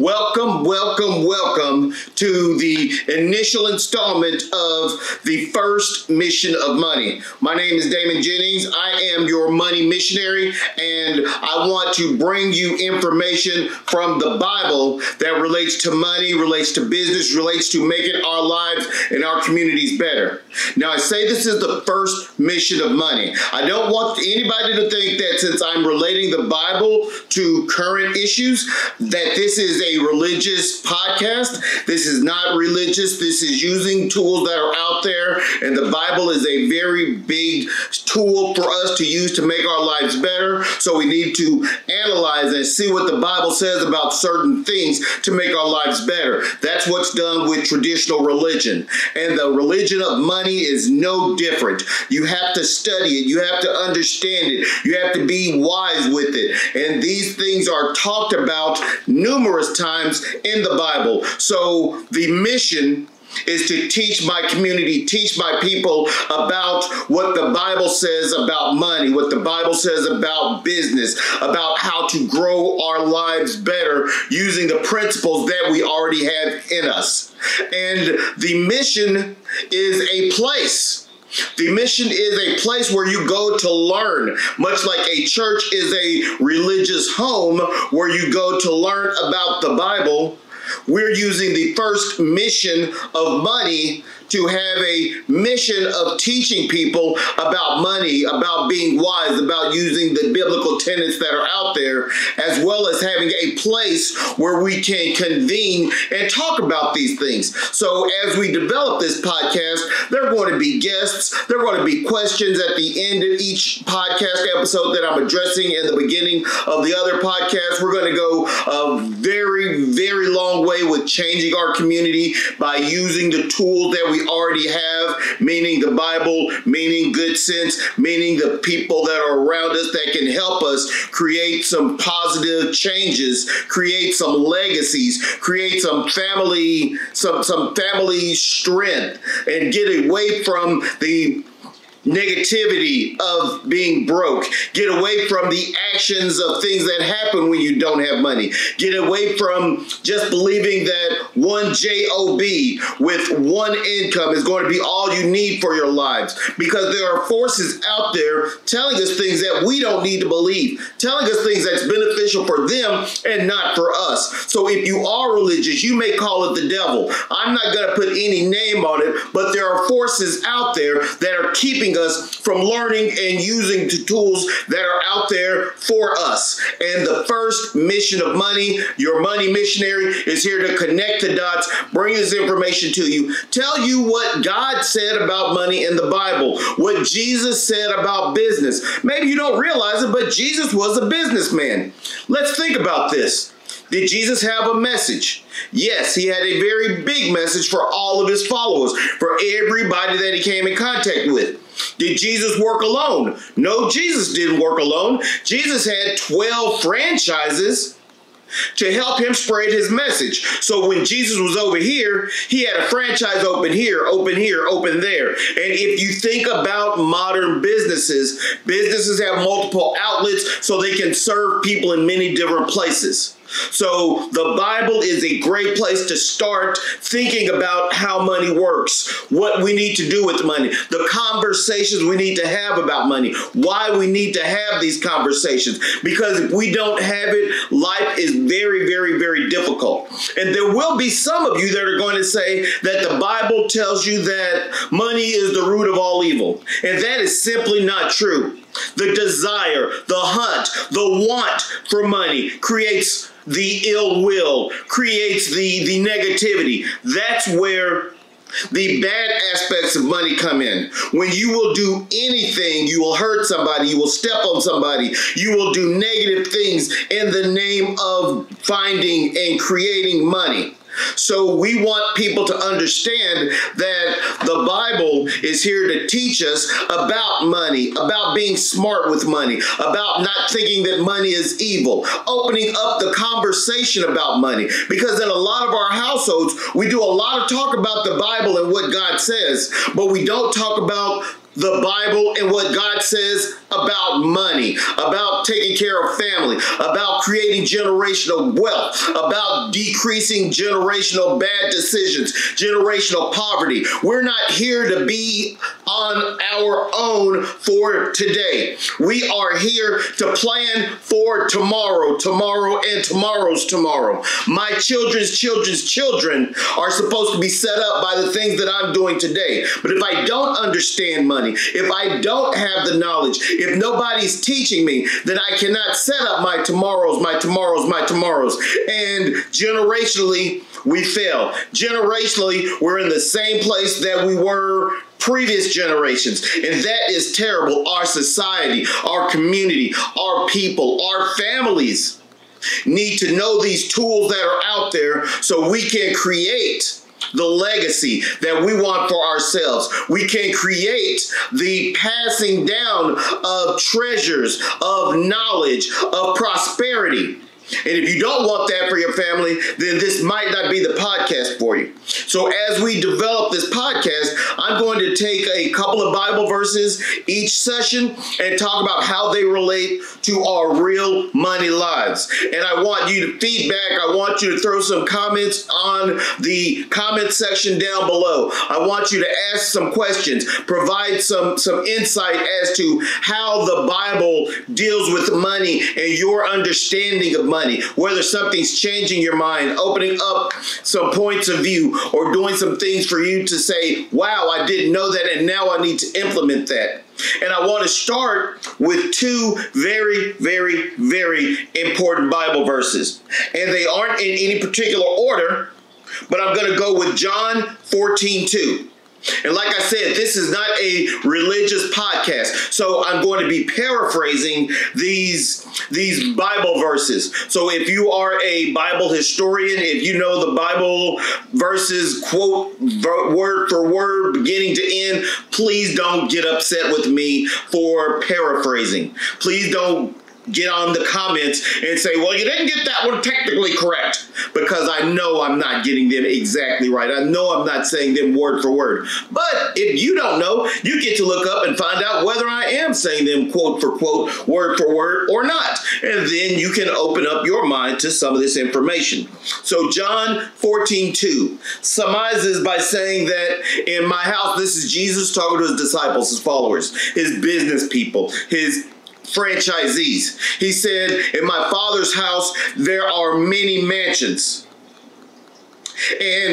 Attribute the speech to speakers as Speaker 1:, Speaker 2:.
Speaker 1: Welcome, welcome, welcome to the initial installment of the first mission of money. My name is Damon Jennings. I am your money missionary, and I want to bring you information from the Bible that relates to money, relates to business, relates to making our lives and our communities better. Now, I say this is the first mission of money. I don't want anybody to think that since I'm relating the Bible to current issues, that this is a religious podcast. This is not religious. This is using tools that are out there, and the Bible is a very big tool for us to use to make our lives better. So we need to analyze and see what the Bible says about certain things to make our lives better. That's what's done with traditional religion. And the religion of money is no different. You have to study it. You have to understand it. You have to be wise with it. And these things are talked about numerous times in the Bible. So the mission is to teach my community, teach my people about what the Bible says about money, what the Bible says about business, about how to grow our lives better using the principles that we already have in us. And the mission is a place. The mission is a place where you go to learn, much like a church is a religious home where you go to learn about the Bible. We're using the first mission of money to have a mission of teaching people about money, about being wise, about using the biblical tenets that are out there, as well as having a place where we can convene and talk about these things. So as we develop this podcast, there are going to be guests, there are going to be questions at the end of each podcast episode that I'm addressing in the beginning of the other podcast. We're going to go a very, very long way with changing our community by using the tools that we already have, meaning the Bible, meaning good sense, meaning the people that are around us that can help us create some positive changes, create some legacies, create some family strength, and get away from the negativity of being broke. Get away from the actions of things that happen when you don't have money. Get away from just believing that one job with one income is going to be all you need for your lives, because there are forces out there telling us things that we don't need to believe, telling us things that's beneficial for them and not for us. So if you are religious, you may call it the devil. I'm not going to put any name on it, but there are forces out there that are keeping us from learning and using the tools that are out there for us. And the first mission of money, your money missionary, is here to connect the dots, bring this information to you, tell you what God said about money in the Bible, what Jesus said about business. Maybe you don't realize it, but Jesus was a businessman. Let's think about this. Did Jesus have a message? Yes, he had a very big message for all of his followers, for everybody that he came in contact with. Did Jesus work alone? No, Jesus didn't work alone. Jesus had 12 franchises to help him spread his message. So when Jesus was over here, he had a franchise open here, open here, open there. And if you think about modern businesses have multiple outlets so they can serve people in many different places. So the Bible is a great place to start thinking about how money works, what we need to do with money, the conversations we need to have about money, why we need to have these conversations. Because if we don't have it, life is very, very, very difficult. And there will be some of you that are going to say that the Bible tells you that money is the root of all evil. And that is simply not true. The desire, the hunt, the want for money creates the ill will, creates the negativity. That's where the bad aspects of money come in. When you will do anything, you will hurt somebody, you will step on somebody, you will do negative things in the name of finding and creating money. So we want people to understand that the Bible is here to teach us about money, about being smart with money, about not thinking that money is evil, opening up the conversation about money. Because in a lot of our households, we do a lot of talk about the Bible and what God says, but we don't talk about the Bible and what God says about money, about taking care of family, about creating generational wealth, about decreasing generational bad decisions, generational poverty. We're not here to be on our own for today. We are here to plan for tomorrow, and tomorrow's tomorrow. My children's children are supposed to be set up by the things that I'm doing today. But if I don't understand money, if I don't have the knowledge, if nobody's teaching me, then I cannot set up my tomorrows. And generationally, we fail. Generationally, we're in the same place that we were previous generations, and that is terrible. Our society, our community, our people, our families need to know these tools that are out there so we can create the legacy that we want for ourselves. We can create the passing down of treasures, of knowledge, of prosperity. And if you don't want that for your family, then this might not be the podcast for you. So as we develop this podcast, I'm going to take a couple of Bible verses each session and talk about how they relate to our real money lives. And I want you to feedback. I want you to throw some comments on the comment section down below. I want you to ask some questions, provide some insight as to how the Bible deals with money and your understanding of money. Whether something's changing your mind, opening up some points of view, or doing some things for you to say, wow, I didn't know that, and now I need to implement that. And I want to start with two very, very, very important Bible verses. And they aren't in any particular order, but I'm going to go with John 14:2. And like I said, this is not a religious podcast, so I'm going to be paraphrasing these Bible verses. So if you are a Bible historian, if you know the Bible verses, quote, word for word, beginning to end, please don't get upset with me for paraphrasing. Please don't get on the comments and say, well, you didn't get that one technically correct, because I know I'm not getting them exactly right. I know I'm not saying them word for word. But if you don't know, you get to look up and find out whether I am saying them quote for quote, word for word or not. And then you can open up your mind to some of this information. So John 14:2 summarizes by saying that in my house, this is Jesus talking to his disciples, his followers, his business people, his franchisees. He said, in my Father's house, there are many mansions. And